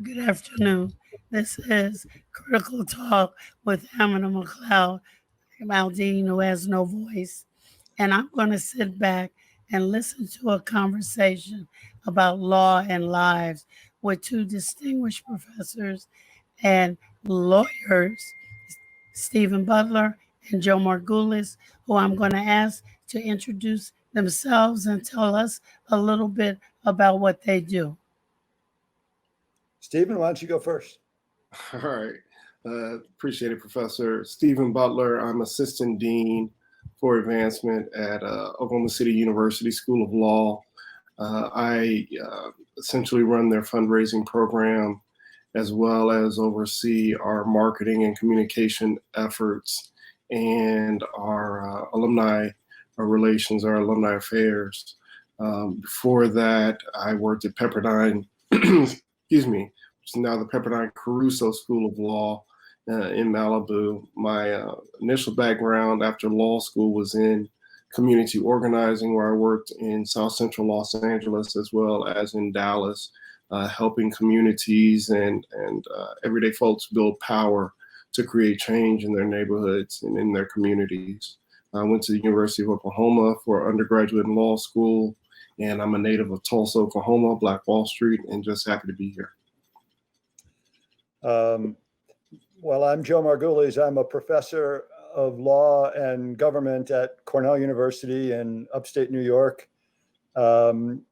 Good afternoon. This is Critical Talk with Amanda Mcleod, Maldine, who has no voice. And I'm going to sit back and listen to a conversation about law and lives with two distinguished professors and lawyers, Stephen Butler and Joe Margulies, who I'm going to ask to introduce themselves and tell us a little bit about what they do. Stephen, why don't you go first? All right. Appreciate it, Professor. Stephen Butler. I'm Assistant Dean for Advancement at Oklahoma City University School of Law. I essentially run their fundraising program as well as oversee our marketing and communication efforts and our alumni relations, our alumni affairs. Before that, I worked at Pepperdine, excuse me, which is now the Pepperdine Caruso School of Law in Malibu. My initial background after law school was in community organizing, where I worked in South Central Los Angeles as well as in Dallas, helping communities and everyday folks build power to create change in their neighborhoods and in their communities. I went to the University of Oklahoma for undergraduate in law school, and I'm a native of Tulsa, Oklahoma, Black Wall Street, and just happy to be here. Well, I'm Joe Margulies. I'm a professor of law and government at Cornell University in upstate New York. I'm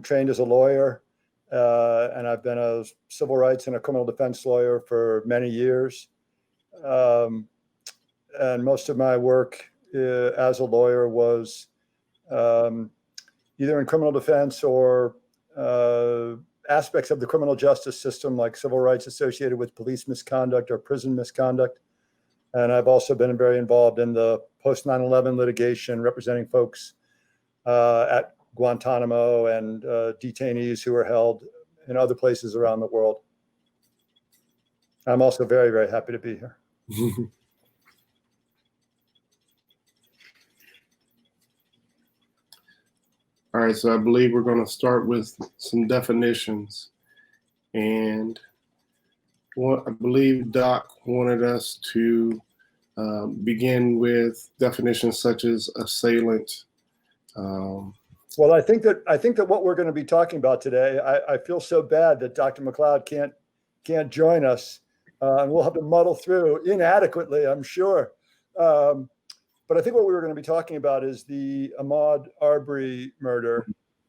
trained as a lawyer, and I've been a civil rights and a criminal defense lawyer for many years. And most of my work as a lawyer was either in criminal defense or aspects of the criminal justice system, like civil rights associated with police misconduct or prison misconduct. And I've also been very involved in the post 9/11 litigation, representing folks at Guantanamo and detainees who are held in other places around the world. I'm also very, very happy to be here. All right, so I believe we're going to start with some definitions. And I believe Doc wanted us to begin with definitions such as assailant. Well, I think that what we're going to be talking about today, I feel so bad that Dr. Mcleod can't join us, and we'll have to muddle through inadequately, I'm sure. But I think what we were going to be talking about is the Ahmaud Arbery murder.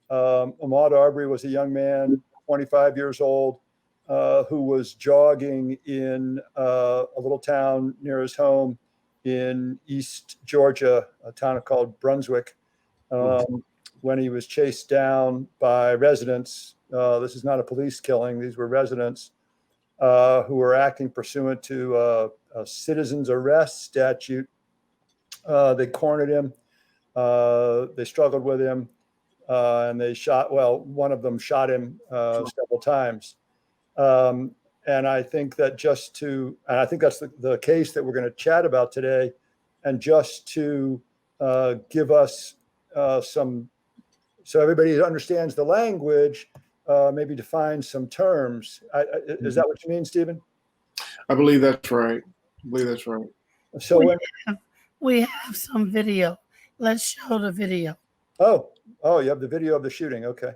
Ahmaud Arbery was a young man, 25 years old, who was jogging in a little town near his home in East Georgia, a town called Brunswick, when he was chased down by residents. This is not a police killing. These were residents who were acting pursuant to a citizen's arrest statute. They cornered him, they struggled with him, and they shot, one of them shot him several times. And I think that I think that's the case that we're going to chat about today. And just to give us so everybody understands the language, maybe define some terms. Is that what you mean, Stephen? I believe that's right. So we have some video. Let's show the video. Oh, you have the video of the shooting. Okay.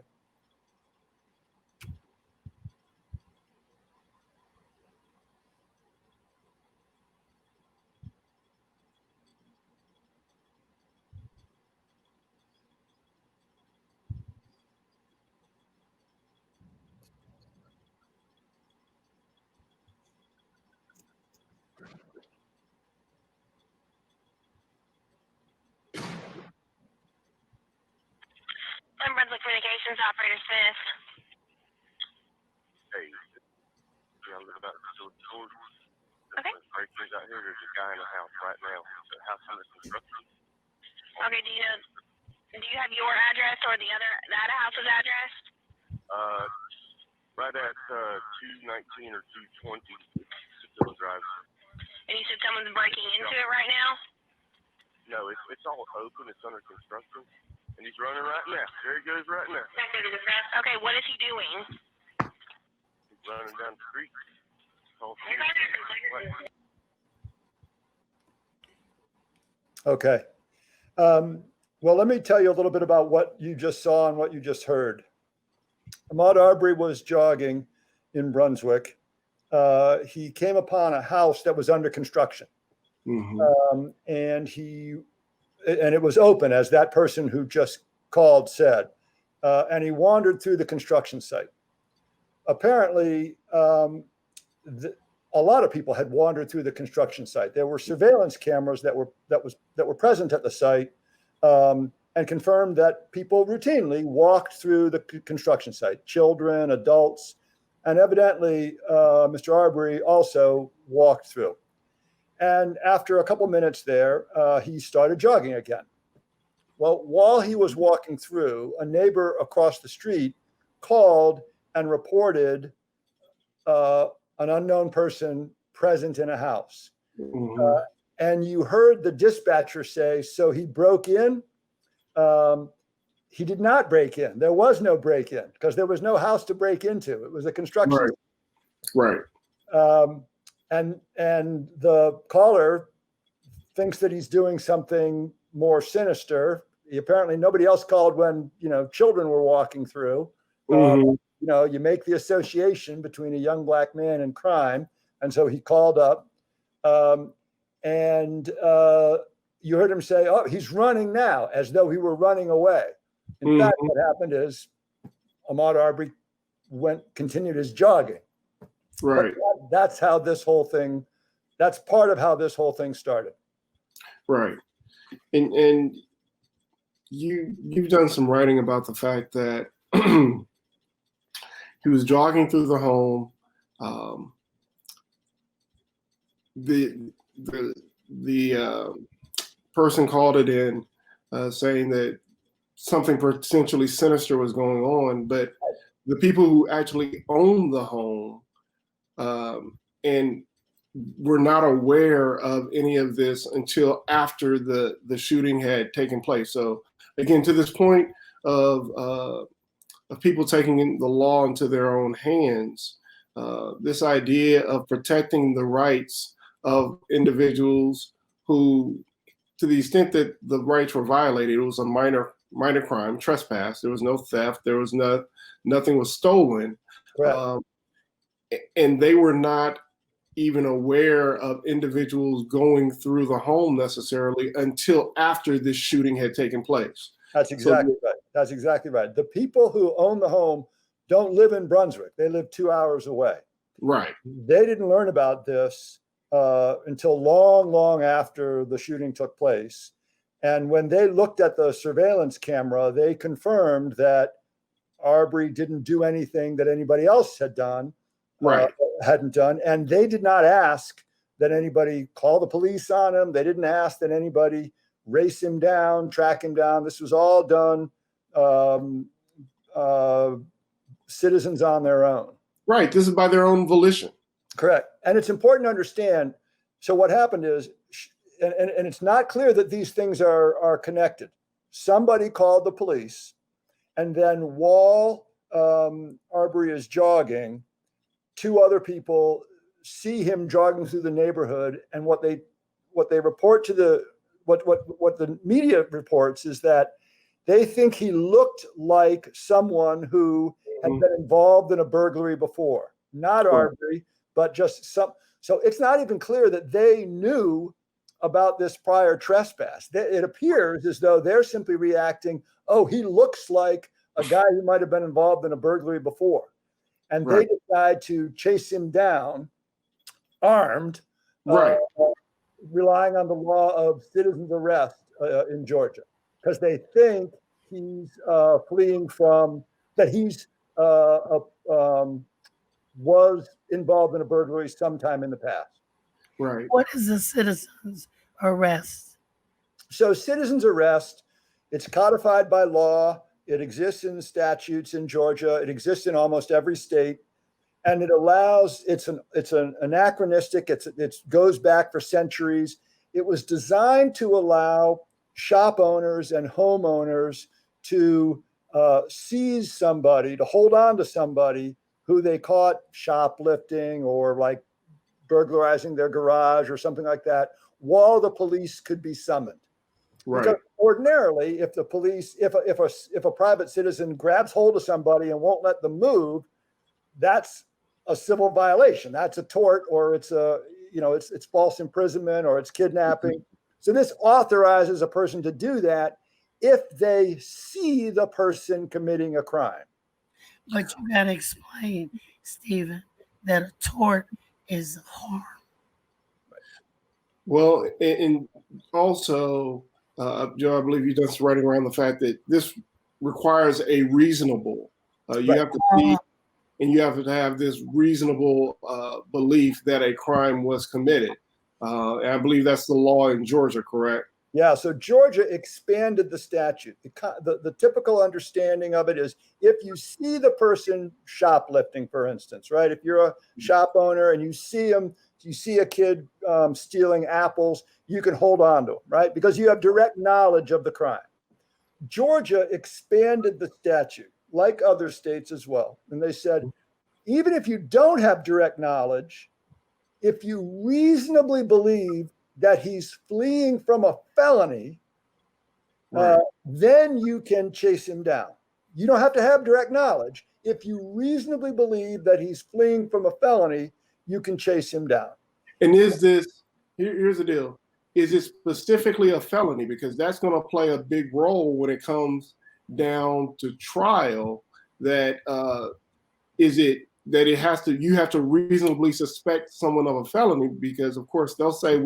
I'm Brunswick Communications Operator Smith. Hey, yeah, I'm about to do a tour. Okay. Great things out here. There's a guy in the house right now. The house under construction. Okay, do you have your address or that house's address? Right at 219 or 220 Sicily Drive. And you said someone's breaking into it right now? No, it's all open. It's under construction. And he's running right now. There he goes right now. Okay, what is he doing? running down the street. Okay. Well, let me tell you a little bit about what you just saw and what you just heard. Ahmaud Arbery was jogging in Brunswick. He came upon a house that was under construction. Mm-hmm. And it was open, as that person who just called said, and he wandered through the construction site. Apparently, a lot of people had wandered through the construction site. There were surveillance cameras that were present at the site, and confirmed that people routinely walked through the construction site, children, adults, and evidently Mr. Arbery also walked through. And after a couple minutes there, he started jogging again. Well, while he was walking through, a neighbor across the street called and reported an unknown person present in a house. Mm-hmm. And you heard the dispatcher say, so he broke in? He did not break in. There was no break-in because there was no house to break into. It was a construction. Right. And the caller thinks that he's doing something more sinister. Apparently nobody else called when, children were walking through. Mm-hmm. You make the association between a young black man and crime. And so he called up, and you heard him say, oh, he's running now, as though he were running away. In fact, what happened is Ahmaud Arbery continued his jogging. Right. That's how this whole thing, that's part of how this whole thing started. Right. And you've done some writing about the fact that he was jogging through the home. The person called it in, saying that something potentially sinister was going on, but the people who actually owned the home and were not aware of any of this until after the shooting had taken place. So again, to this point of people taking the law into their own hands, this idea of protecting the rights of individuals who, to the extent that the rights were violated, it was a minor crime, trespass. There was no theft. There was nothing was stolen. And they were not even aware of individuals going through the home necessarily until after this shooting had taken place. That's exactly right. That's exactly right. The people who own the home don't live in Brunswick. They live 2 hours away. Right. They didn't learn about this until long, long after the shooting took place. And when they looked at the surveillance camera, they confirmed that Arbery didn't do anything that anybody else had done. Right. Hadn't done. And they did not ask that anybody call the police on him. They didn't ask that anybody race him down, track him down. This was all done citizens on their own. Right. This is by their own volition. Correct. And it's important to understand. So what happened is, and it's not clear that these things are connected. Somebody called the police, and then while Arbery is jogging, two other people see him jogging through the neighborhood, and what they report to what the media reports is that they think he looked like someone who had been involved in a burglary before, not Arbery, but just some. So it's not even clear that they knew about this prior trespass. It appears as though they're simply reacting, oh, he looks like a guy who might have been involved in a burglary before. And they decide to chase him down armed, relying on the law of citizen's arrest in Georgia, because they think he's fleeing from, that he's was involved in a burglary sometime in the past. Right. What is a citizen's arrest? So citizen's arrest, it's codified by law. It exists in statutes in Georgia. It exists in almost every state. And it allows, it's an anachronistic, it goes back for centuries. It was designed to allow shop owners and homeowners to seize somebody, to hold on to somebody who they caught shoplifting or like burglarizing their garage or something like that, while the police could be summoned. Right. Because ordinarily, if the police, if a private citizen grabs hold of somebody and won't let them move, that's a civil violation. That's a tort, or it's a, you know, it's false imprisonment, or it's kidnapping. So this authorizes a person to do that if they see the person committing a crime. But you got to explain, Stephen, that a tort is harm. Well, and also, Joe, I believe you're just writing around the fact that this requires a reasonable. You Right. have to see, and you have to have this reasonable belief that a crime was committed. And I believe that's the law in Georgia, correct? Yeah, so Georgia expanded the statute. The typical understanding of it is if you see the person shoplifting, for instance, right? If you're a shop owner and you see a kid stealing apples, you can hold on to him, right? Because you have direct knowledge of the crime. Georgia expanded the statute, like other states as well. And they said, even if you don't have direct knowledge, if you reasonably believe that he's fleeing from a felony, Right. then you can chase him down. You don't have to have direct knowledge. If you reasonably believe that he's fleeing from a felony, you can chase him down. And is this, here's the deal, is it specifically a felony? Because that's going to play a big role when it comes down to trial. That is it that it has to, you have to reasonably suspect someone of a felony, because of course they'll say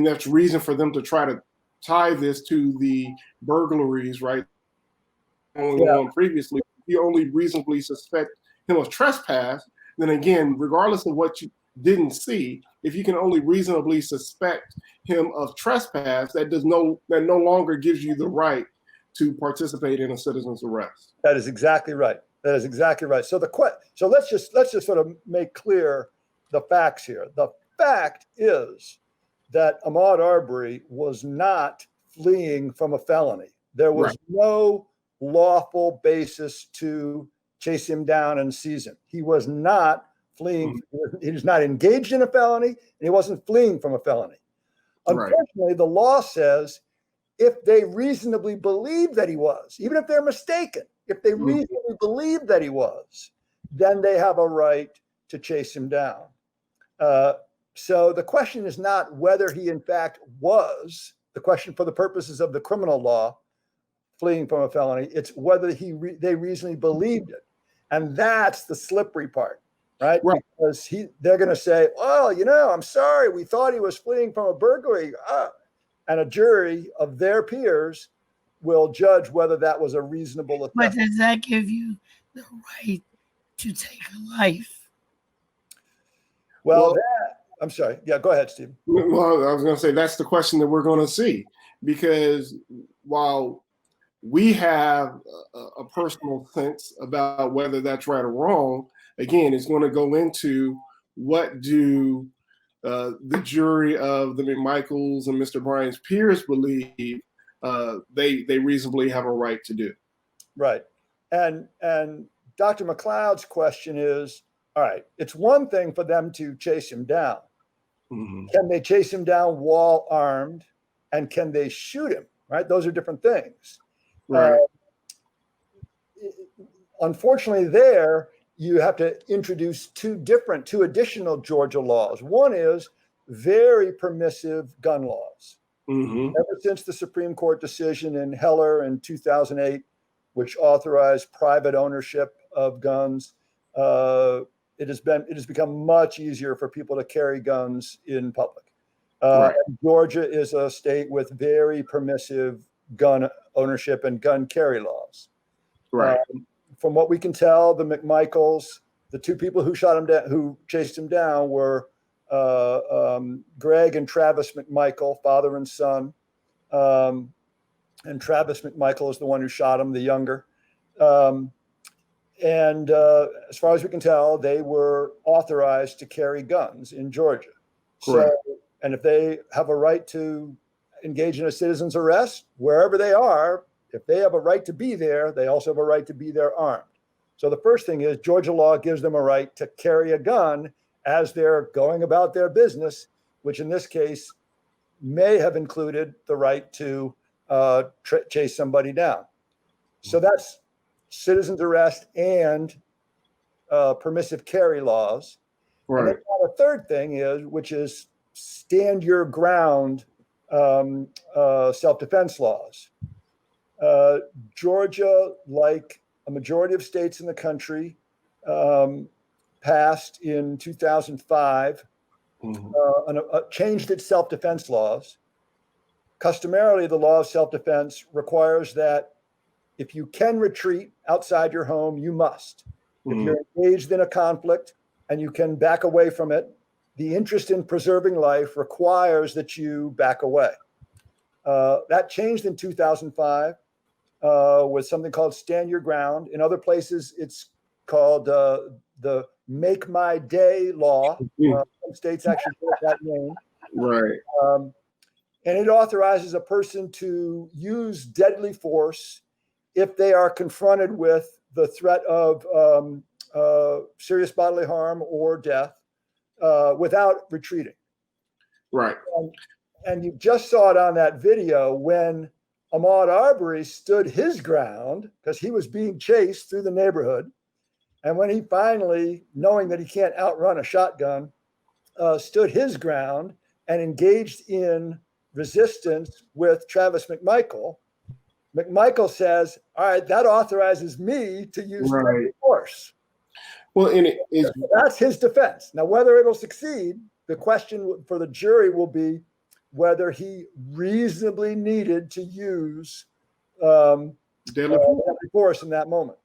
that's reason for them to try to tie this to the burglaries, right? On previously, you only reasonably suspect him of trespass, then again, regardless of what you didn't see, if you can only reasonably suspect him of trespass, that no longer gives you the right to participate in a citizen's arrest. That is exactly right. That is exactly right. So let's just sort of make clear the facts here. The fact is that Ahmaud Arbery was not fleeing from a felony. There was no lawful basis to chase him down and seize him. He was not fleeing. He was not engaged in a felony, and he wasn't fleeing from a felony. Unfortunately, the law says if they reasonably believe that he was, even if they're mistaken, if they reasonably believe that he was, then they have a right to chase him down. So the question is not whether he in fact was, the question for the purposes of the criminal law, fleeing from a felony, it's whether they reasonably believed it. And that's the slippery part, right? Because they're going to say, well, I'm sorry, we thought he was fleeing from a burglary. And a jury of their peers will judge whether that was a reasonable assessment. But does that give you the right to take a life? Well, I'm sorry. Yeah, go ahead, Steve. Well, I was going to say that's the question that we're going to see, because while we have a personal sense about whether that's right or wrong, again, it's going to go into what do the jury of the McMichaels and Mr. Bryan's peers believe they reasonably have a right to do. Right. And Dr. Mcleod's question is, all right, it's one thing for them to chase him down. Can they chase him down while armed, and can they shoot him? Right. Those are different things. Right. Unfortunately, there you have to introduce two additional Georgia laws. One is very permissive gun laws. Ever since the Supreme Court decision in Heller in 2008, which authorized private ownership of guns, it has become much easier for people to carry guns in public. Georgia is a state with very permissive gun ownership and gun carry laws. Right. From what we can tell, the McMichaels, the two people who shot him down, who chased him down, were Greg and Travis McMichael, father and son. And Travis McMichael is the one who shot him, the younger. And as far as we can tell, they were authorized to carry guns in Georgia. Correct. So, and if they have a right to engage in a citizen's arrest, wherever they are, if they have a right to be there, they also have a right to be there armed. So the first thing is Georgia law gives them a right to carry a gun as they're going about their business, which in this case may have included the right to chase somebody down. So that's citizen's arrest and permissive carry laws. Right. And then a third thing is, which is stand your ground self-defense laws. Georgia, like a majority of states in the country, passed in 2005, changed its self-defense laws. Customarily, the law of self-defense requires that if you can retreat outside your home, you must. If you're engaged in a conflict and you can back away from it, the interest in preserving life requires that you back away. That changed in 2005 with something called Stand Your Ground. In other places, it's called the Make My Day law. Some states actually give it that name. Right. And it authorizes a person to use deadly force if they are confronted with the threat of serious bodily harm or death without retreating. Right. And you just saw it on that video when Ahmaud Arbery stood his ground because he was being chased through the neighborhood. And when he finally, knowing that he can't outrun a shotgun, stood his ground and engaged in resistance with Travis McMichael, McMichael says, all right, that authorizes me to use deadly force. Well, and that's his defense. Now, whether it'll succeed, the question for the jury will be whether he reasonably needed to use deadly force in that moment.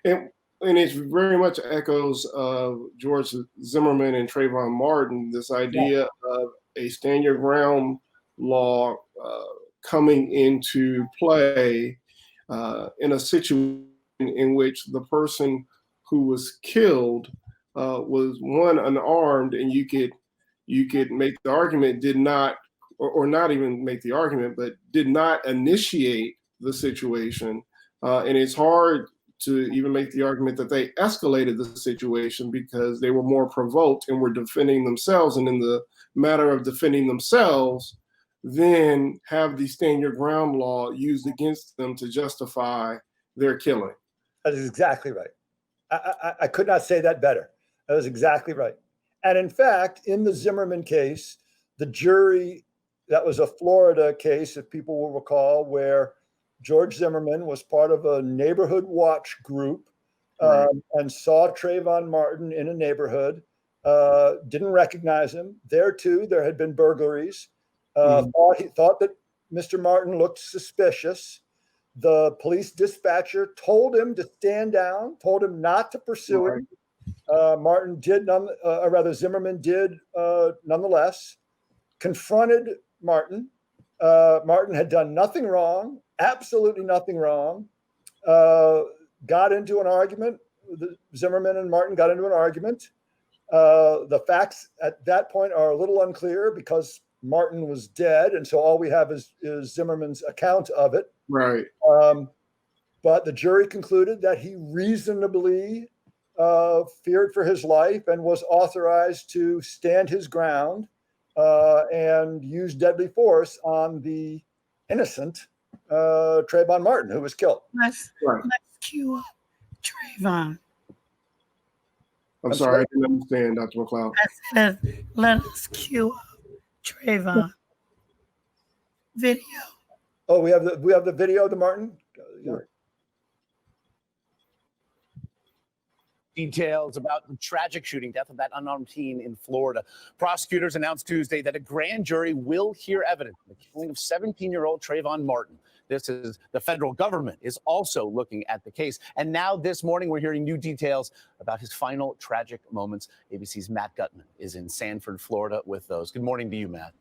And it very much echoes of George Zimmerman and Trayvon Martin, this idea of a stand your ground law coming into play in a situation in which the person who was killed was one, unarmed, and you could make the argument did not, or not even make the argument, but did not initiate the situation. And it's hard to even make the argument that they escalated the situation because they were more provoked and were defending themselves. And in the matter of defending themselves, then have the stand your ground law used against them to justify their killing. That is exactly right. I could not say that better. That was exactly right. And in fact, in the Zimmerman case, the jury, that was a Florida case, if people will recall, where George Zimmerman was part of a neighborhood watch group and saw Trayvon Martin in a neighborhood, didn't recognize him. There too, there had been burglaries. He thought that Mr. Martin looked suspicious. The police dispatcher told him to stand down, told him not to pursue him. Zimmerman did nonetheless, confronted Martin. Martin had done nothing wrong, absolutely nothing wrong. Got into an argument. Zimmerman and Martin got into an argument. The facts at that point are a little unclear because Martin was dead, and so all we have is Zimmerman's account of it. Right. But the jury concluded that he reasonably feared for his life and was authorized to stand his ground and use deadly force on the innocent Trayvon Martin, who was killed. Let's cue up Trayvon. I'm sorry, I didn't understand, Dr. Mcleod. I said, let us cue up Trayvon. Video. Oh, we have the video of the Martin. Yeah. Details about the tragic shooting death of that unarmed teen in Florida. Prosecutors announced Tuesday that a grand jury will hear evidence of the killing of 17-year-old Trayvon Martin. The federal government is also looking at the case. And now this morning, we're hearing new details about his final tragic moments. ABC's Matt Gutman is in Sanford, Florida with those. Good morning to you, Matt.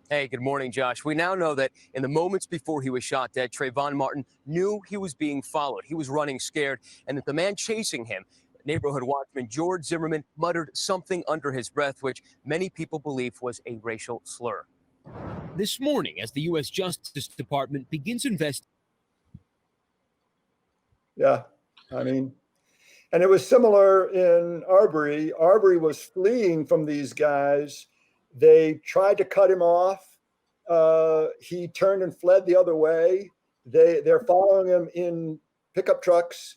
Hey, good morning, Josh. We now know that in the moments before he was shot dead, Trayvon Martin knew he was being followed. He was running scared, and that the man chasing him, neighborhood watchman George Zimmerman, muttered something under his breath, which many people believe was a racial slur. This morning, as the U.S. Justice Department begins investigating. Yeah. I mean, and it was similar in Arbery. Arbery was fleeing from these guys. They tried to cut him off. He turned and fled the other way. They're following him in pickup trucks,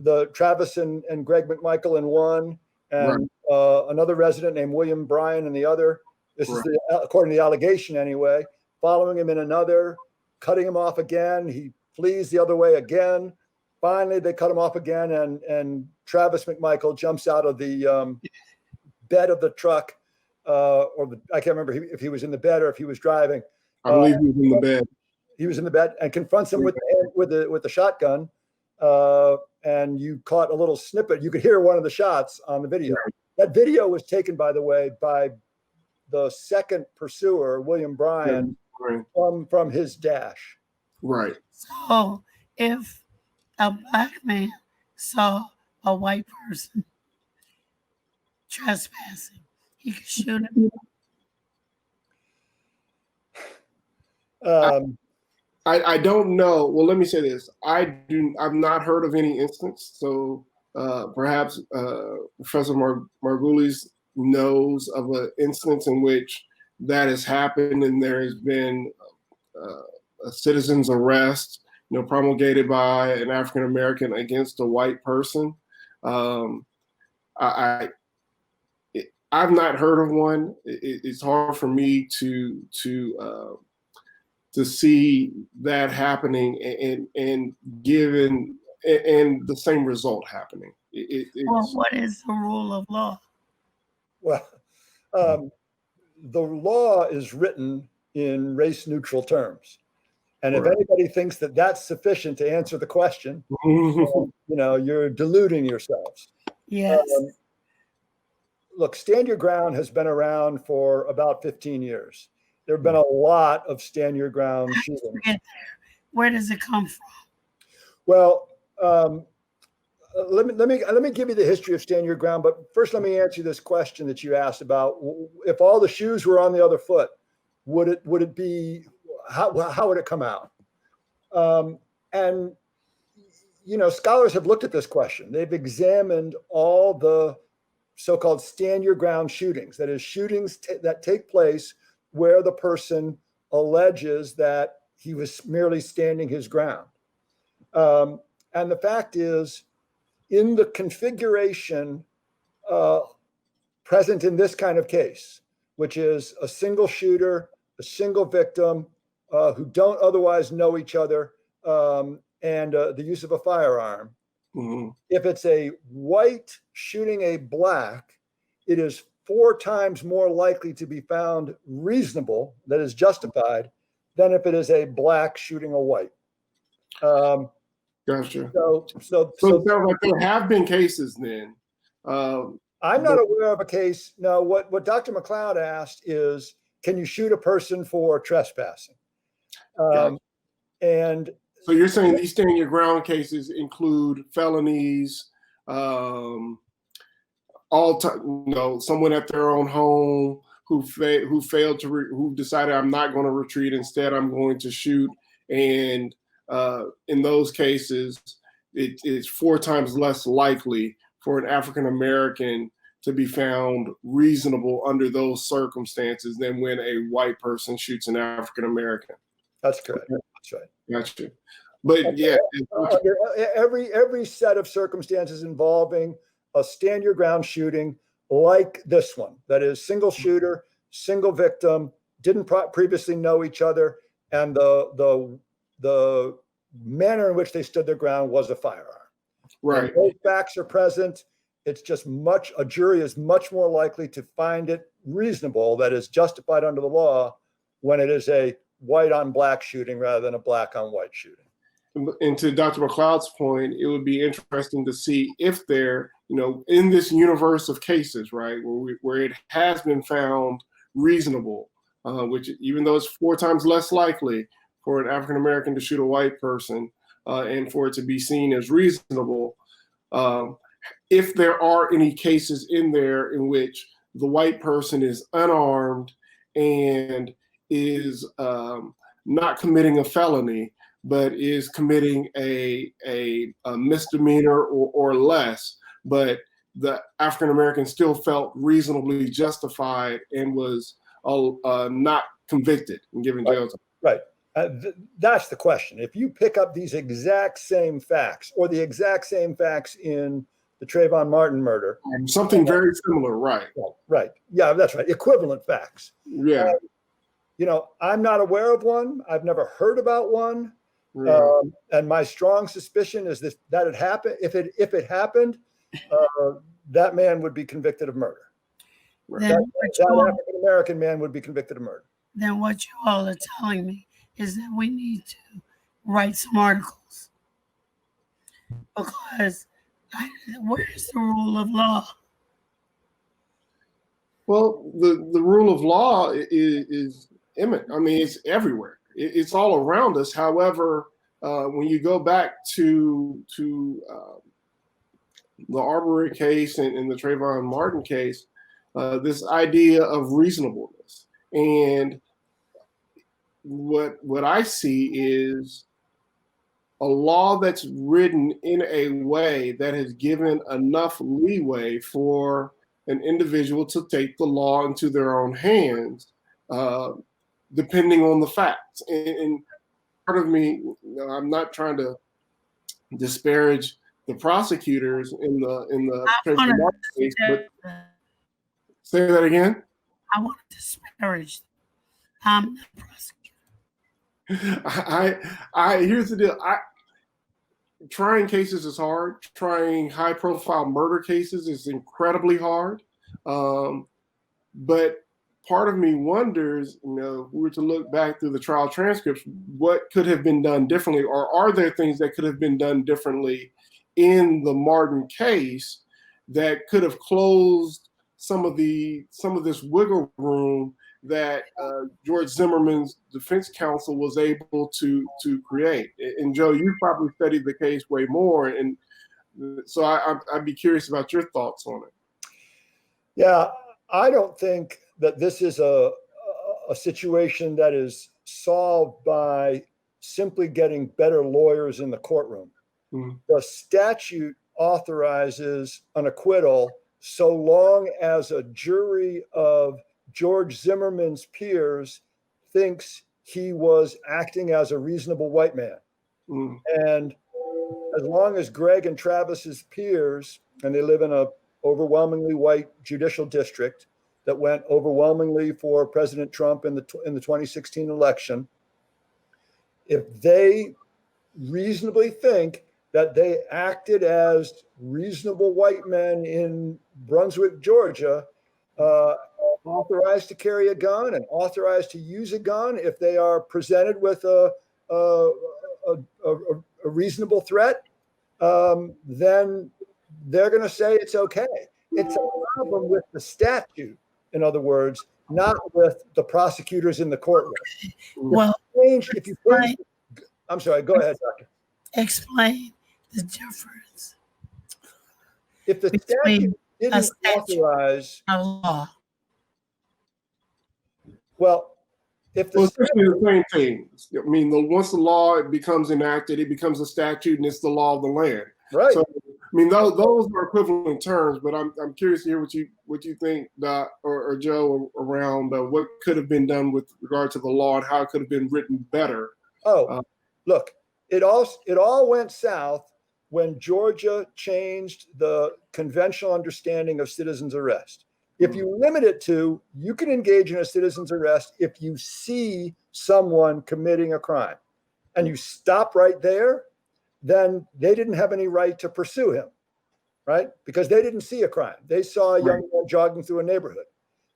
the Travis and Greg McMichael in one, and another resident named William Bryan in the other. This is according to the allegation anyway. Following him in another, cutting him off again. He flees the other way again. Finally, they cut him off again, and Travis McMichael jumps out of the bed of the truck, I can't remember if he was in the bed or if he was driving. I believe he was in the bed. He was in the bed and confronts him with the shotgun. And you caught a little snippet. You could hear one of the shots on the video. That video was taken, by the way, by the second pursuer, William Bryan, from his dash. Right. So if a black man saw a white person trespassing, he could shoot him. I don't know. Well, let me say this. I've not heard of any instance. So perhaps Professor Margulies knows of an instance in which that has happened and there has been a citizen's arrest, promulgated by an African American against a white person. I've not heard of one. It's hard for me to see that happening and given and the same result happening. Well, what is the rule of law? Well, the law is written in race-neutral terms. And if anybody thinks that that's sufficient to answer the question, you're deluding yourselves. Yes. Look, Stand Your Ground has been around for about 15 years. There have been a lot of Stand Your Ground shootings. Where does it come from? Well, let me give you the history of Stand Your Ground. But first, let me answer this question that you asked about: if all the shoes were on the other foot, would it be? How would it come out? And scholars have looked at this question. They've examined all the so-called Stand Your Ground shootings. That is, shootings that take place where the person alleges that he was merely standing his ground. And the fact is, in the configuration present in this kind of case, which is a single shooter, a single victim who don't otherwise know each other, and the use of a firearm, if it's a white shooting a black, it is 4 times more likely to be found reasonable, that is justified, than if it is a black shooting a white. Gotcha. So it sounds like there have been cases then. I'm not aware of a case. No, what Dr. Mcleod asked is, can you shoot a person for trespassing? Gotcha. And so you're saying these Stand Your Ground cases include felonies, someone at their own home who failed to who decided, I'm not going to retreat, instead I'm going to shoot, and in those cases it's 4 times less likely for an African American to be found reasonable under those circumstances than when a white person shoots an African American. That's correct. That's right. Gotcha. But yeah, every set of circumstances involving a Stand Your Ground shooting like this one, that is single shooter, single victim, didn't previously know each other, and the manner in which they stood their ground was a firearm. Right. Both facts are present. It's just a jury is much more likely to find it reasonable, that is justified under the law, when it is a white on black shooting rather than a black on white shooting. And to Dr. McLeod's point, it would be interesting to see if there, in this universe of cases, right, where it has been found reasonable, which even though it's 4 times less likely for an African American to shoot a white person, and for it to be seen as reasonable, if there are any cases in there in which the white person is unarmed and is not committing a felony, but is committing a misdemeanor or less, but the African American still felt reasonably justified and was not convicted and given jail time. Right. That's the question. If you pick up these exact same facts or the exact same facts in the Trayvon Martin murder. Something very similar, right? Right. Yeah, that's right. Equivalent facts. Yeah. I'm not aware of one. I've never heard about one. Yeah. And my strong suspicion is that it happened. If it happened, that man would be convicted of murder. That African American man would be convicted of murder. Then what you all are telling me is that we need to write some articles, because where's the rule of law? Well, the rule of law is imminent. I mean, it's everywhere. It's all around us. However, when you go back to the Arbery case and the Trayvon Martin case, this idea of reasonableness, and what I see is a law that's written in a way that has given enough leeway for an individual to take the law into their own hands, depending on the facts. And part of me, I'm not trying to disparage the prosecutors in the Trayvon Martin case, but say that again. I want to disparage them. I'm not a prosecutor. Here's the deal. Trying cases is hard. Trying high-profile murder cases is incredibly hard. But part of me wonders, if we were to look back through the trial transcripts, what could have been done differently, or are there things that could have been done differently in the Martin case that could have closed some of this wiggle room that George Zimmerman's defense counsel was able to create? And Joe, you probably studied the case way more, and so I'd be curious about your thoughts on it. Yeah, I don't think that this is a situation that is solved by simply getting better lawyers in the courtroom. Mm-hmm. The statute authorizes an acquittal so long as a jury of George Zimmerman's peers thinks he was acting as a reasonable white man. Mm. And as long as Greg and Travis's peers, and they live in a overwhelmingly white judicial district that went overwhelmingly for President Trump in the 2016 election, if they reasonably think that they acted as reasonable white men in Brunswick, Georgia, authorized to carry a gun and authorized to use a gun if they are presented with a reasonable threat, then they're going to say it's okay. It's a problem with the statute, in other words, not with the prosecutors in the courtroom. Well, I'm sorry, go ahead, Doctor. Explain the difference. If the statute didn't authorize a law. Well, if the essentially the same thing. I mean, once the law becomes enacted, it becomes a statute, and it's the law of the land. Right. So, I mean, those are equivalent terms. But I'm curious to hear what you think, Doc or Joe, around what could have been done with regard to the law and how it could have been written better. Look, it all went south when Georgia changed the conventional understanding of citizen's arrest. If you limit it to, you can engage in a citizen's arrest if you see someone committing a crime, and you stop right there, then they didn't have any right to pursue him, right? Because they didn't see a crime. They saw a young man jogging through a neighborhood.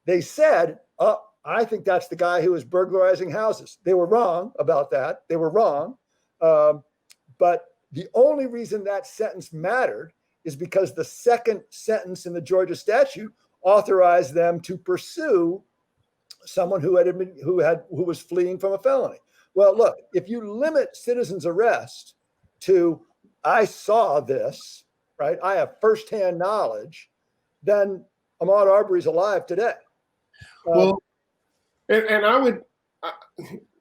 They said, I think that's the guy who was burglarizing houses. They were wrong about that. They were wrong. But the only reason that sentence mattered is because the second sentence in the Georgia statute authorized them to pursue someone who was fleeing from a felony. Well, look, if you limit citizen's arrest to, I saw this, right? I have firsthand knowledge, then Ahmaud Arbery's alive today. And I would,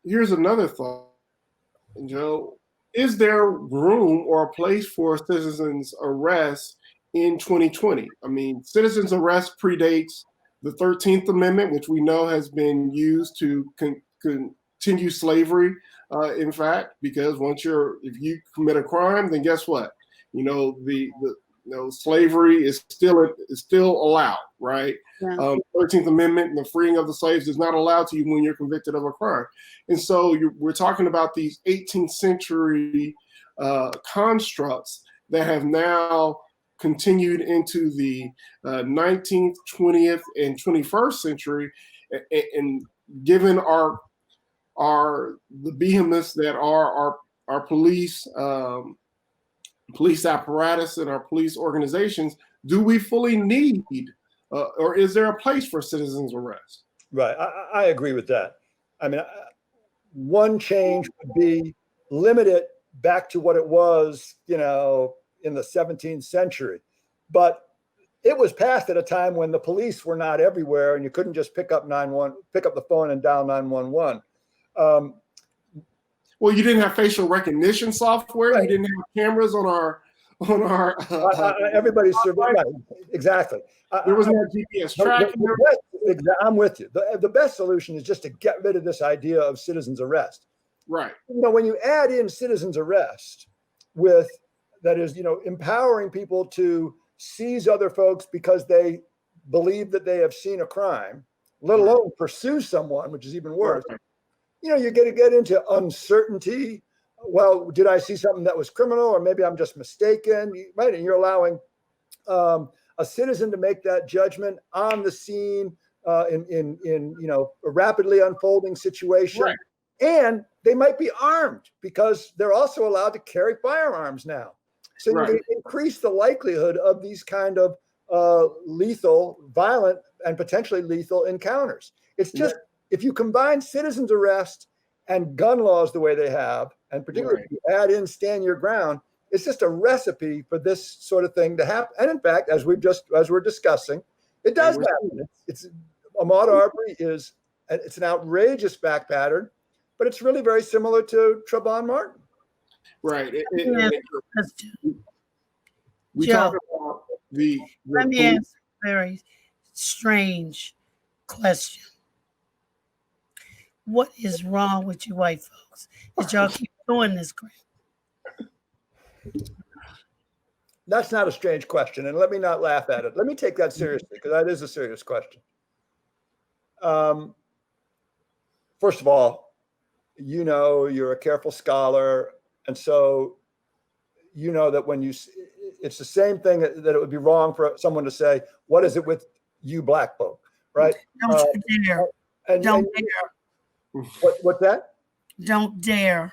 here's another thought, Joe. is there room or a place for citizens arrest in 2020? I mean, citizens arrest predates the 13th Amendment, which we know has been used to continue slavery. In fact, because if you commit a crime, then guess what? Slavery is still allowed, right? Yeah. 13th Amendment and the freeing of the slaves is not allowed to you when you're convicted of a crime. And so we're talking about these 18th century constructs that have now continued into the 19th, 20th, and 21st century, and given the behemoths that are our police apparatus and our police organizations, do we fully need, or is there a place for citizens arrest? Right. I agree with that. I mean, one change would be limit it back to what it was, in the 17th century. But it was passed at a time when the police were not everywhere and you couldn't just pick up the phone and dial 911. Well, you didn't have facial recognition software. Right. You didn't have cameras on our. Everybody's surviving. Exactly. There was no GPS tracking. I'm with you. The best solution is just to get rid of this idea of citizens arrest. Right. When you add in citizens arrest with, that is, empowering people to seize other folks because they believe that they have seen a crime, let alone pursue someone, which is even worse. Right. You're going to get into uncertainty. Well, did I see something that was criminal, or maybe I'm just mistaken? Right, and you're allowing a citizen to make that judgment on the scene in a rapidly unfolding situation, Right. And they might be armed because they're also allowed to carry firearms now. So Right. you can increase the likelihood of these kind of lethal, violent, and potentially lethal encounters. It's just, if you combine citizens arrest and gun laws the way they have, and particularly if you add in stand your ground, it's just a recipe for this sort of thing to happen. And in fact, as we're discussing, it does happen. It's Ahmaud Arbery it's an outrageous fact pattern, but it's really very similar to Trayvon Martin. Right. We Joe, talk about let me ask a very strange question. What is wrong with you white folks? Did y'all keep doing this crap? That's not a strange question, and let me not laugh at it. Let me take that seriously, because that is a serious question. First of all, you're a careful scholar, and so you know that it's the same thing that it would be wrong for someone to say, "What is it with you black folk?" Right? Don't you dare! Don't dare! What's that? Don't dare!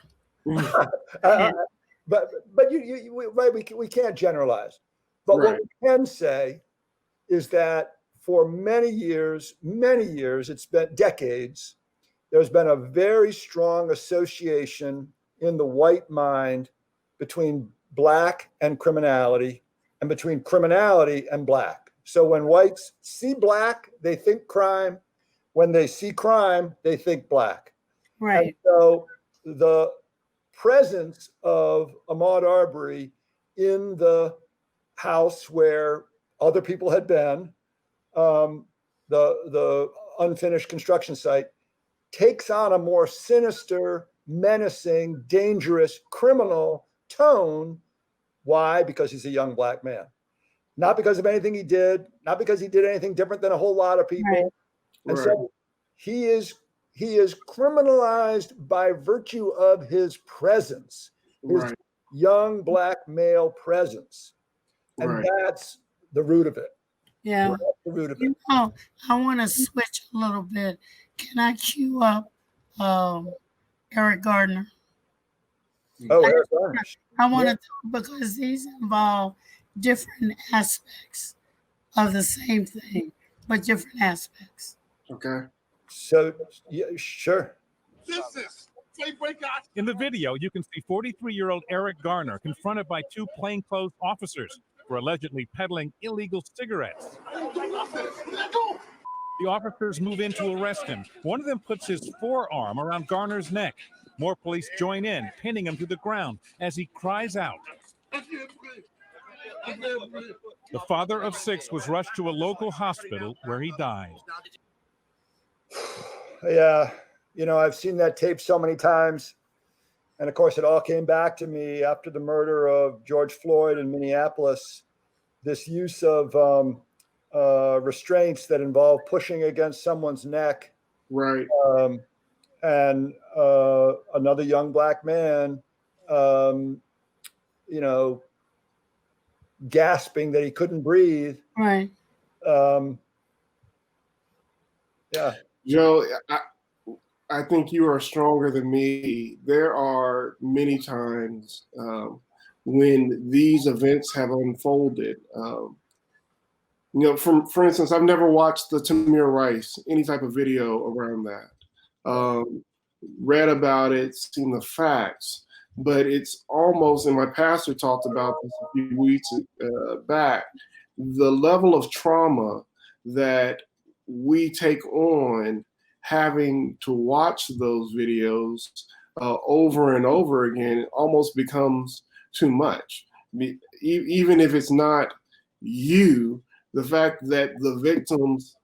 But we can't generalize. But what we can say is that for many years, it's been decades, there's been a very strong association in the white mind between black and criminality, and between criminality and black. So when whites see black, they think crime. When they see crime, they think black. Right. And so the presence of Ahmaud Arbery in the house where other people had been, the unfinished construction site, takes on a more sinister, menacing, dangerous, criminal tone. Why? Because he's a young black man. Not because of anything he did, not because he did anything different than a whole lot of people. Right. And so he is criminalized by virtue of his presence, his young black male presence. And that's the root of it. Yeah. That's the root of it. I want to switch a little bit. Can I cue up Eric Garner? Oh, Eric Garner. I want to talk because these involve different aspects of the same thing, but different aspects. Okay. So, yeah, sure. In the video, you can see 43-year-old Eric Garner confronted by two plainclothes officers for allegedly peddling illegal cigarettes. The officers move in to arrest him. One of them puts his forearm around Garner's neck. More police join in, pinning him to the ground as he cries out. The father of 6 was rushed to a local hospital where he died. Yeah, I've seen that tape so many times. And of course, it all came back to me after the murder of George Floyd in Minneapolis. This use of restraints that involve pushing against someone's neck. Right. And another young black man, gasping that he couldn't breathe. Right. Yeah. Joe, I think you are stronger than me. There are many times when these events have unfolded. For instance, I've never watched the Tamir Rice, any type of video around that. Read about it, seen the facts, but it's almost, and my pastor talked about this a few weeks back, the level of trauma that we take on having to watch those videos over and over again almost becomes too much. Even if it's not you, the fact that the victims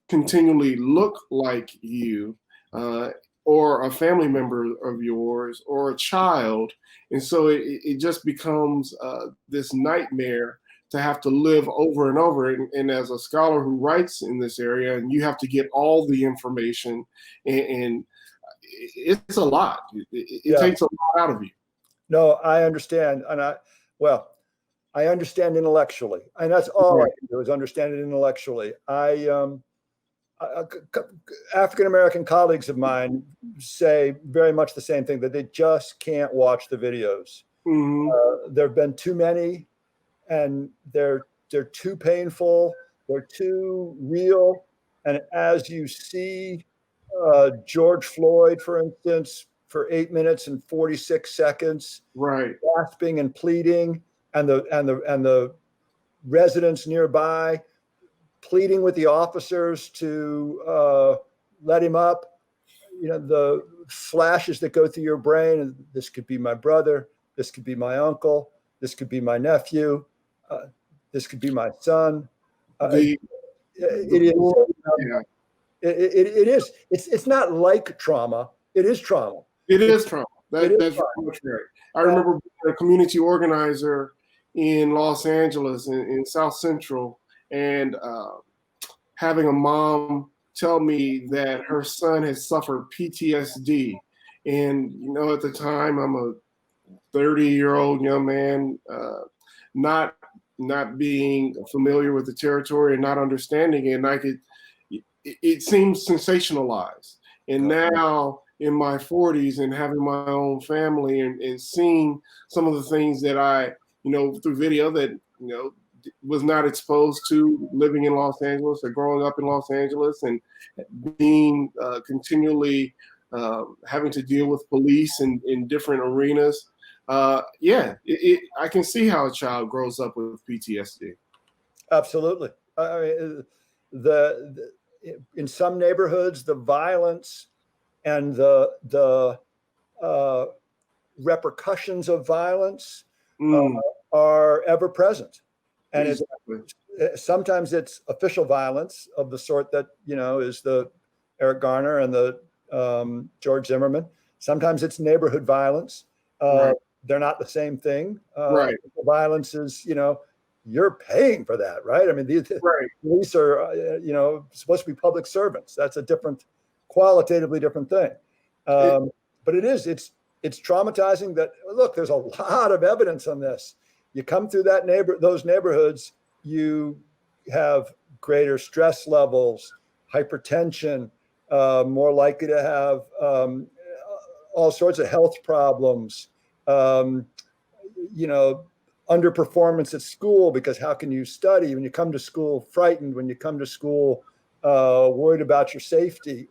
continually look like you, or a family member of yours, or a child. And so it just becomes this nightmare to have to live over and over. And as a scholar who writes in this area, and you have to get all the information, and it's a lot. It takes a lot out of you. No, I understand. And I understand intellectually. And that's all I can do is understand it intellectually. African-American colleagues of mine say very much the same thing, that they just can't watch the videos. Mm-hmm. There have been too many, and they're too painful. They're too real. And as you see George Floyd, for instance, for 8 minutes and 46 seconds, right, gasping and pleading, and the residents nearby pleading with the officers to let him up. The flashes that go through your brain, and this could be my brother, this could be my uncle, this could be my nephew, this could be my son. It is. It's not like trauma. It is trauma. It is trauma. That's right. I remember being a community organizer in Los Angeles, in South Central, and having a mom tell me that her son has suffered PTSD. And, at the time, I'm a 30-year-old young man, not being familiar with the territory and not understanding it. And it seems sensationalized. And now in my 40s and having my own family and seeing some of the things that I, through video that, was not exposed to living in Los Angeles or growing up in Los Angeles, and being continually having to deal with police in different arenas. I can see how a child grows up with PTSD. Absolutely. I mean, in some neighborhoods, the violence and the repercussions of violence are ever present. And sometimes it's official violence of the sort that, is the Eric Garner and the George Zimmerman. Sometimes it's neighborhood violence. Right. They're not the same thing. Right. Violence is, you're paying for that, right? I mean, the police are, supposed to be public servants. That's a qualitatively different thing. But it's traumatizing that, look, there's a lot of evidence on this. You come through those neighborhoods, you have greater stress levels, hypertension, more likely to have all sorts of health problems, underperformance at school, because how can you study when you come to school frightened, when you come to school worried about your safety?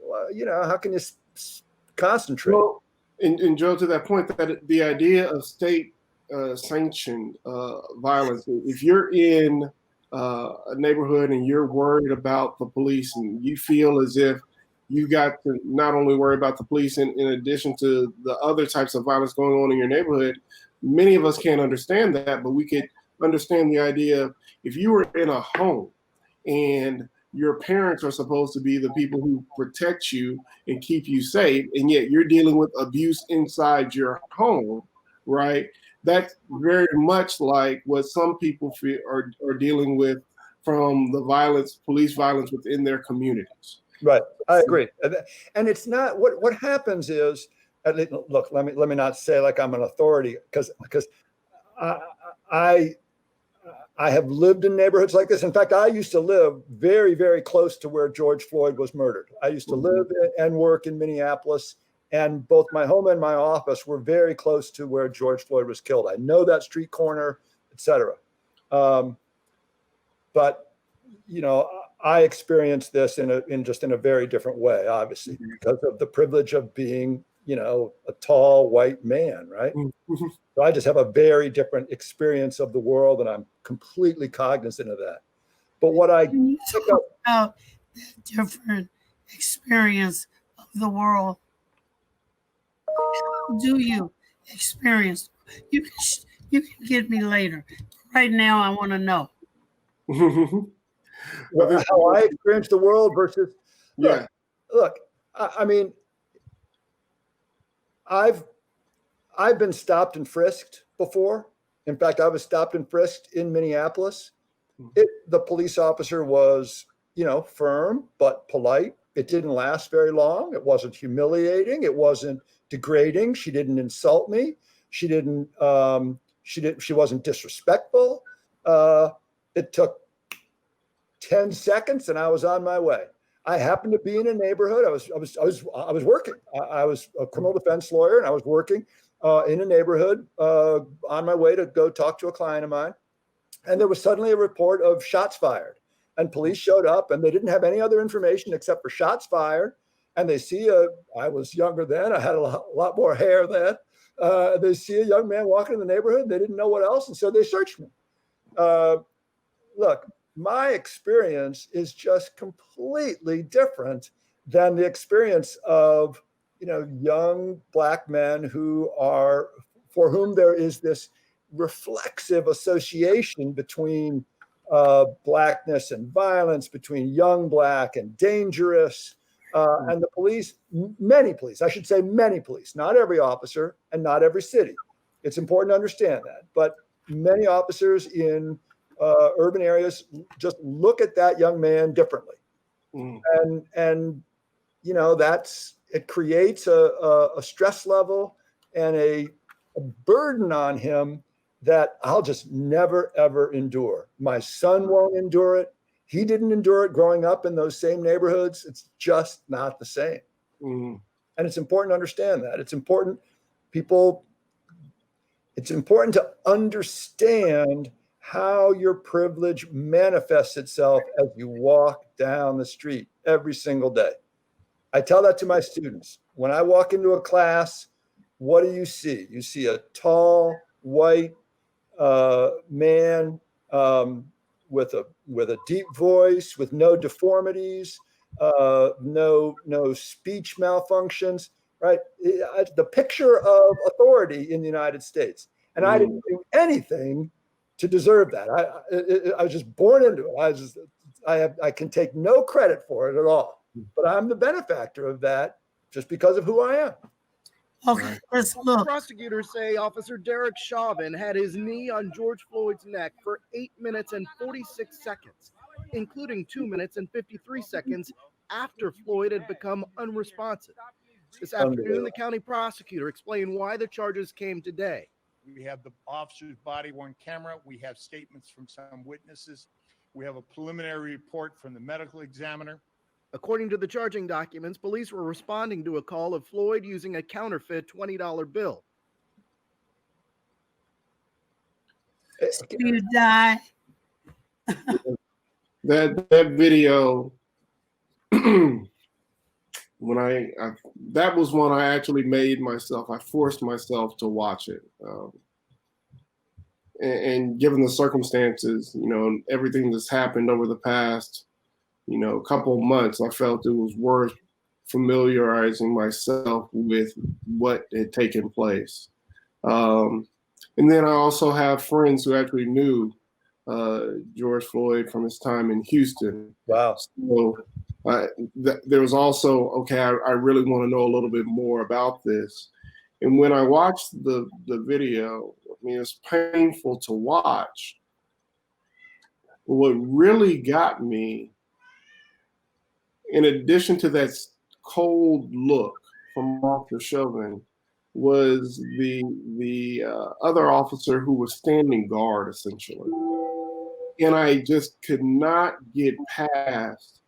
How can you concentrate? Well, and Joe, to that point, that the idea of state sanctioned violence, if you're in a neighborhood and you're worried about the police and you feel as if you got to not only worry about the police in addition to the other types of violence going on in your neighborhood. Many of us can't understand that, but we could understand the idea of if you were in a home and your parents are supposed to be the people who protect you and keep you safe, and yet you're dealing with abuse inside your home, right? That's very much like what some people are dealing with from the violence, police violence within their communities. Right, I agree, and it's not what happens is. Look, let me not say like I'm an authority because I have lived in neighborhoods like this. In fact, I used to live very, very close to where George Floyd was murdered. I used to live and work in Minneapolis, and both my home and my office were very close to where George Floyd was killed. I know that street corner, et cetera. But you know, I experienced this in a very different way, obviously, because of the privilege of being, you know, a tall white man, right? So I just have a very different experience of the world, and I'm completely cognizant of that. But what I Can you talk about that different experience of the world? How do you experience? You can get me later. Right now, I want to know. How I experience the world versus look. I mean, I've been stopped and frisked before. In fact, I was stopped and frisked in Minneapolis. The police officer was, you know, firm but polite. It didn't last very long. It wasn't humiliating. It wasn't degrading. She didn't insult me. She wasn't disrespectful. It took 10 seconds and I was on my way. I happened to be in a neighborhood. I was working. I was a criminal defense lawyer, and I was working in a neighborhood on my way to go talk to a client of mine. And there was suddenly a report of shots fired, and police showed up, and they didn't have any other information except for shots fired. And they see I was younger then. I had a lot more hair then. They see a young man walking in the neighborhood. They didn't know what else, and so they searched me. Look, my experience is just completely different than the experience of, you know, young Black men for whom there is this reflexive association between Blackness and violence, between young Black and dangerous, and the police, many police, I should say many police, not every officer and not every city. It's important to understand that, but many officers in urban areas just look at that young man differently. And you know, it creates a stress level and a burden on him that I'll just never, ever endure. My son won't endure it. He didn't endure it growing up in those same neighborhoods. It's just not the same. And it's important to understand that. It's important to understand how your privilege manifests itself as you walk down the street every single day. I tell that to my students. When I walk into a class, what do you see? You see a tall, white man with a deep voice, with no deformities, no speech malfunctions, right? The picture of authority in the United States. And I didn't do anything to deserve that. I was just born into it. I can take no credit for it at all, but I'm the benefactor of that just because of who I am. Okay, let's look. Prosecutors say Officer Derek Shavin had his knee on George Floyd's neck for 8 minutes and 46 seconds, including 2 minutes and 53 seconds after Floyd had become unresponsive. This afternoon, the county prosecutor explained why the charges came today. We have the officer's body-worn camera. We have statements from some witnesses. We have a preliminary report from the medical examiner. According to the charging documents, police were responding to a call of Floyd using a counterfeit $20 bill. You die. That video, that was one I actually made myself. I forced myself to watch it. And given the circumstances, you know, everything that's happened over the past, you know, couple of months, I felt it was worth familiarizing myself with what had taken place. And then I also have friends who actually knew George Floyd from his time in Houston. Wow. So there was also, okay, I really want to know a little bit more about this. And when I watched the video, I mean, it's painful to watch. What really got me, in addition to that cold look from Officer Shavin, was the other officer who was standing guard, essentially. And I just could not get past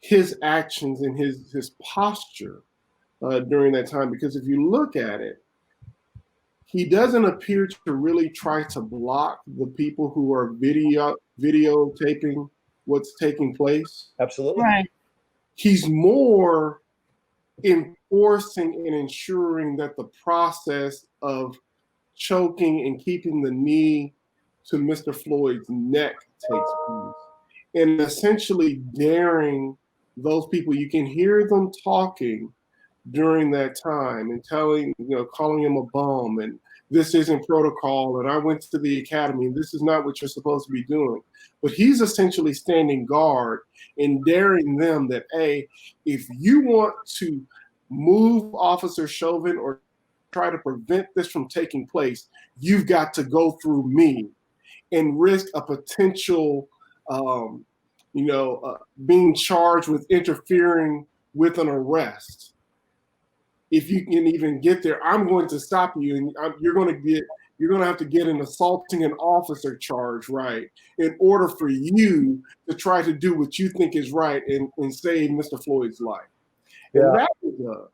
his actions and his posture during that time, because if you look at it, he doesn't appear to really try to block the people who are videotaping what's taking place. Absolutely. Right. He's more enforcing and ensuring that the process of choking and keeping the knee to Mr. Floyd's neck takes place, and essentially daring those people. You can hear them talking during that time and telling, calling him a bum, and this isn't protocol, and I went to the academy, and this is not what you're supposed to be doing. But he's essentially standing guard and daring them that, hey, if you want to move Officer Shavin or try to prevent this from taking place, you've got to go through me and risk a potential, being charged with interfering with an arrest. If you can even get there, I'm going to stop you, and you're going to have to get an assaulting an officer charge, right, in order for you to try to do what you think is right and save Mr. Floyd's life. Yeah. And that was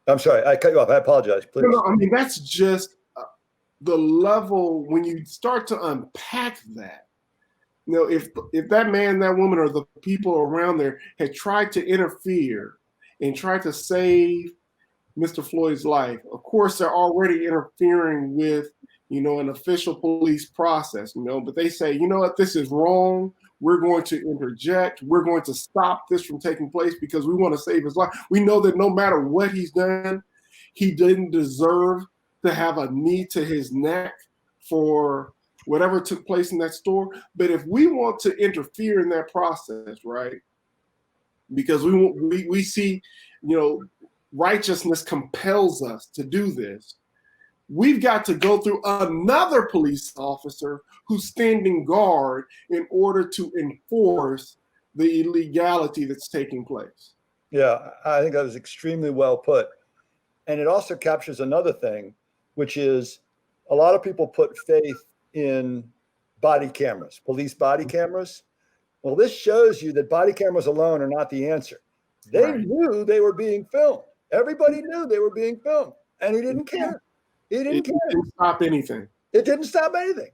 I'm sorry, I cut you off. I apologize, please. No, I mean, that's just the level when you start to unpack that. If that man, that woman, or the people around there had tried to interfere and tried to save Mr. Floyd's life, of course, they're already interfering with, an official police process, but they say, you know what, this is wrong. We're going to interject. We're going to stop this from taking place because we want to save his life. We know that no matter what he's done, he didn't deserve to have a knee to his neck for whatever took place in that store. But if we want to interfere in that process, right, because we see, righteousness compels us to do this, we've got to go through another police officer who's standing guard in order to enforce the illegality that's taking place. Yeah, I think that was extremely well put. And it also captures another thing, which is a lot of people put faith in body cameras, police body cameras. Well, this shows you that body cameras alone are not the answer. They knew they were being filmed. Everybody knew they were being filmed, and he didn't care. He didn't care. It didn't stop anything. It didn't stop anything.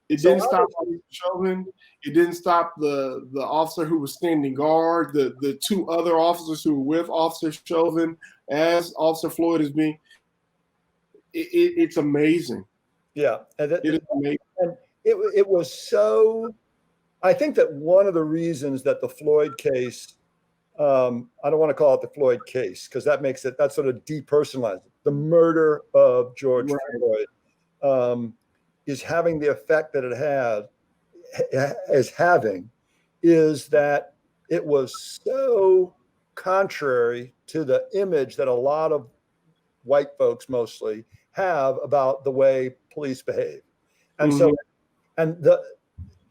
It didn't stop Shavin. It didn't stop the officer who was standing guard, the two other officers who were with Officer Shavin as Officer Floyd is being. It's amazing. Yeah, and it is amazing. And it was so. I think that one of the reasons that the Floyd case, I don't want to call it the Floyd case because that's sort of depersonalized. The murder of George Floyd is having the effect that is that it was so contrary to the image that a lot of white folks mostly have about the way police behave. And so,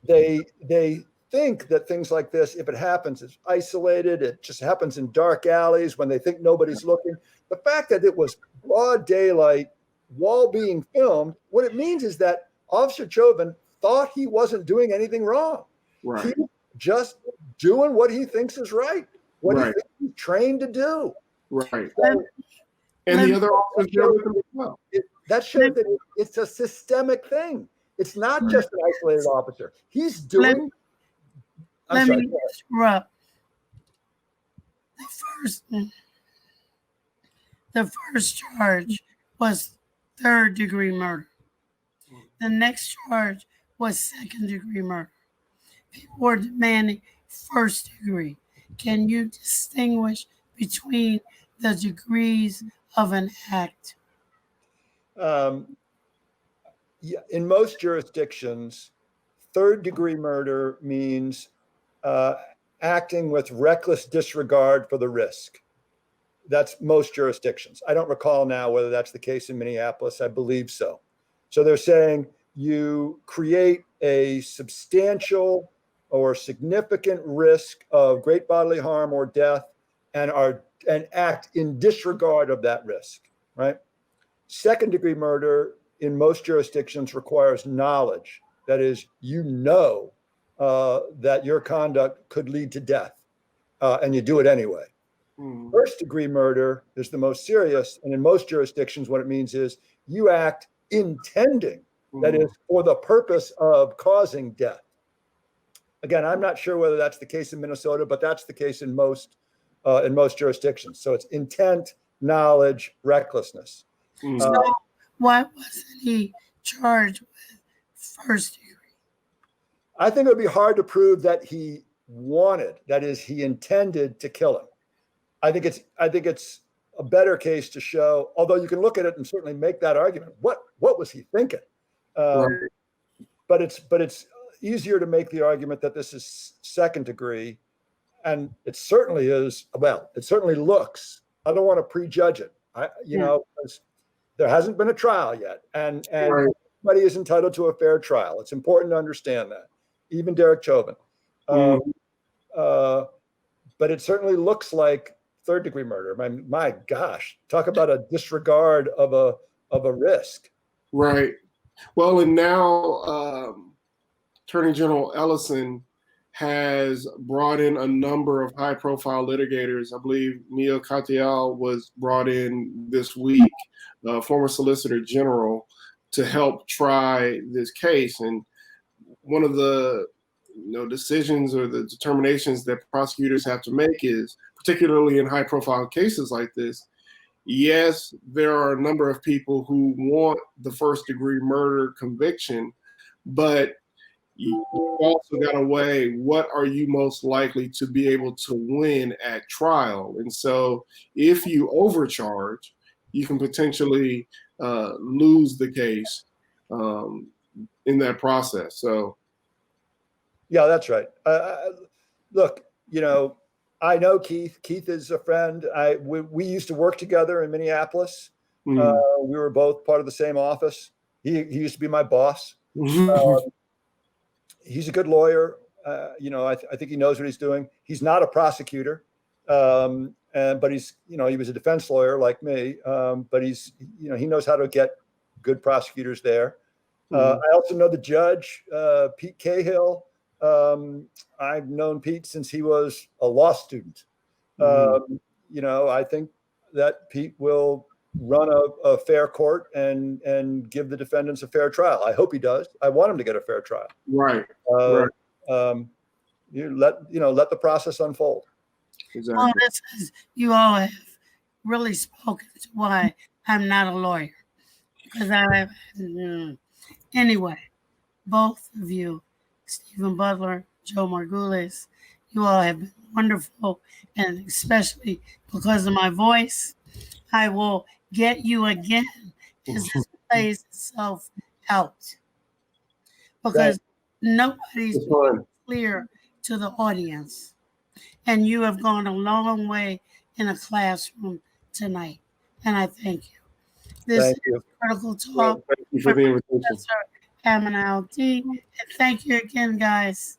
they think that things like this, if it happens, it's isolated. It just happens in dark alleys when they think nobody's looking. The fact that it was broad daylight while being filmed, what it means is that Officer Shavin thought he wasn't doing anything wrong. Right. He was just doing what he thinks is right, what he thinks he's trained to do. Right. And the other officers there with him as well. That shows that it's a systemic thing. It's not just an isolated officer. He's doing. Let me interrupt. The first charge was third-degree murder. The next charge was second-degree murder. People were demanding first degree. Can you distinguish between the degrees of an act? Yeah, in most jurisdictions, third-degree murder means acting with reckless disregard for the risk. That's most jurisdictions. I don't recall now whether that's the case in Minneapolis. I believe so. So they're saying you create a substantial or significant risk of great bodily harm or death and act in disregard of that risk, right? Second-degree murder in most jurisdictions requires knowledge. That is, you know that your conduct could lead to death, and you do it anyway. First-degree murder is the most serious, and in most jurisdictions, what it means is you act intending, that is, for the purpose of causing death. Again, I'm not sure whether that's the case in Minnesota, but that's the case in most jurisdictions. So it's intent, knowledge, recklessness. So why wasn't he charged with first degree? I think it would be hard to prove that he wanted, that is, he intended to kill him. I think it's a better case to show, although you can look at it and certainly make that argument. What was he thinking? Right. But it's easier to make the argument that this is second degree, and it certainly is. Well, it certainly looks. I don't want to prejudge it. There hasn't been a trial yet, and Right. everybody is entitled to a fair trial. It's important to understand that, even Derek Chauvin. But it certainly looks like third degree murder. My gosh, talk about a disregard of a risk. Right. Well, and now Attorney General Ellison has brought in a number of high-profile litigators. I believe Mia Katyal was brought in this week, former Solicitor General, to help try this case. And one of the decisions or the determinations that prosecutors have to make is, particularly in high-profile cases like this, yes, there are a number of people who want the first-degree murder conviction, but you also got to weigh what are you most likely to be able to win at trial. And so if you overcharge, you can potentially lose the case in that process. So, yeah, that's right. Look, I know Keith. Keith is a friend. We used to work together in Minneapolis. We were both part of the same office. He used to be my boss. He's a good lawyer. I think he knows what he's doing. He's not a prosecutor, but he's, he was a defense lawyer like me. But he's, he knows how to get good prosecutors there. I also know the judge, Pete Cahill. I've known Pete since he was a law student. I think that Pete will run a fair court and give the defendants a fair trial. I hope he does. I want him to get a fair trial. Right. You let the process unfold. Exactly. Well, you all have really spoken to why I'm not a lawyer, because anyway, both of you, Stephen Butler, Joe Margulies, you all have been wonderful, and especially because of my voice, I will get you again as this plays itself out, because nobody's clear to the audience, and you have gone a long way in a classroom tonight, and I thank you. This is Critical Talk. Thank you for the invitation. Professor Amin Al-D, and thank you again, guys.